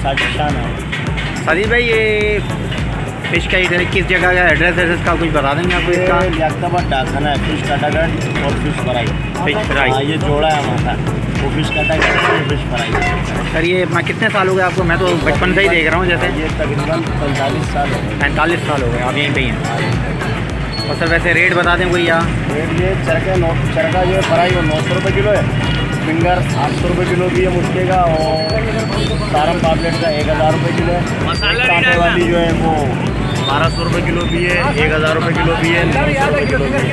शान है। साजिद भाई ये फ़िश का इधर किस जगह का एड्रेस है इसका कुछ बता देंगे आपको? इसका लियाकताबाद डाकखाना है, फिश काटागढ़ और फिश फ्राई। फिश फ्राई ये जोड़ा है हमारा, वो फिश काटागढ़ और फिश फ्राई। सर ये अपना कितने साल हो गए आपको? मैं तो बचपन से ही देख रहा हूँ जैसे। ये तकरीबन 45 साल हो गए। 45 साल हो गए आप यहीं पे ही हैं। और सर वैसे रेट बता दें कोई यहाँ? रेट ये चरखा जो है फ्राई वो 900 रुपये किलो है, फिंगर 800 रुपये किलो भी है मुश्के का, और सारम पापलेट का 1000 रुपये किलो है। कांटे वाली जो है वो 1200 रुपये किलो भी है, 1000 रुपये किलो भी है, 900 रुपये किलो भी है।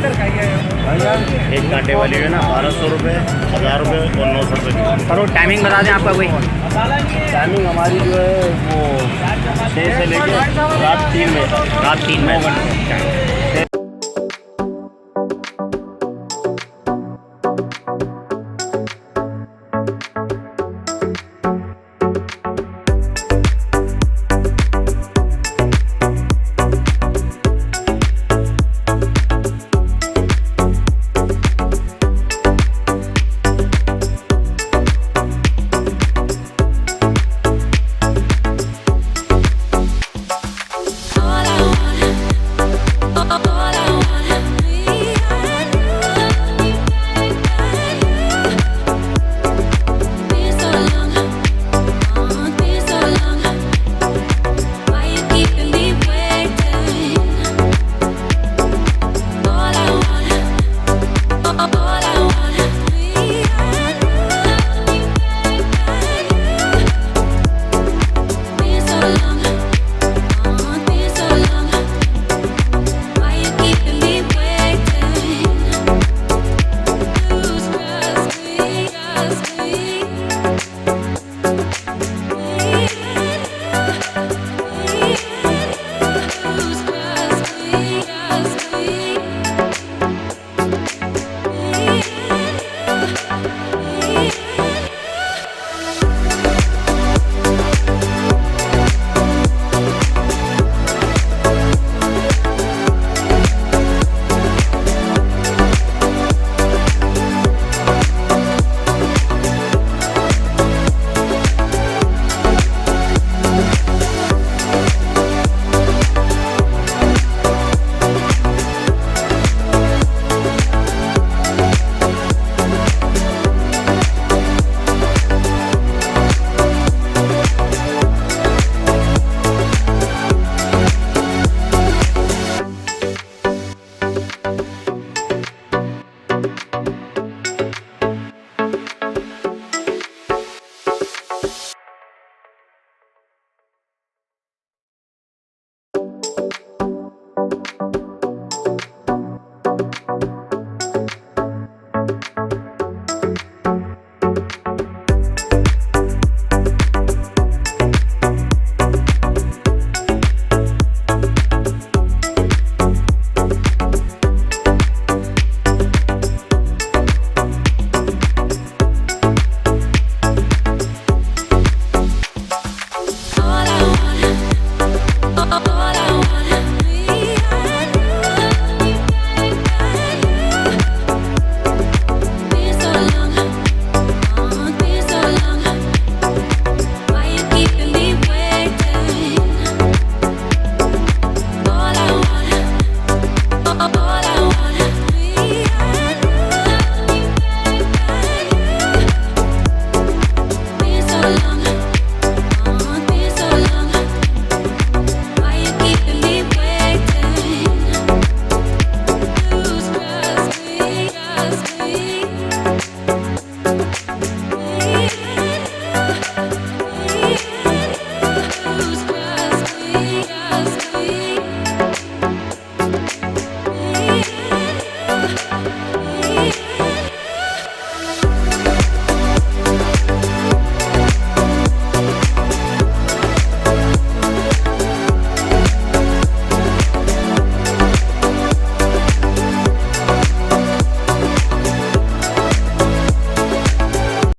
एक कांटे वाली जो है ना 1200 रुपये, 1000 रुपये और 900 रुपये किलो। सर वो टाइमिंग बता दें आपका कोई? टाइमिंग हमारी जो है वो 6 से लेकर रात 3 बजे। रात 3 बजे।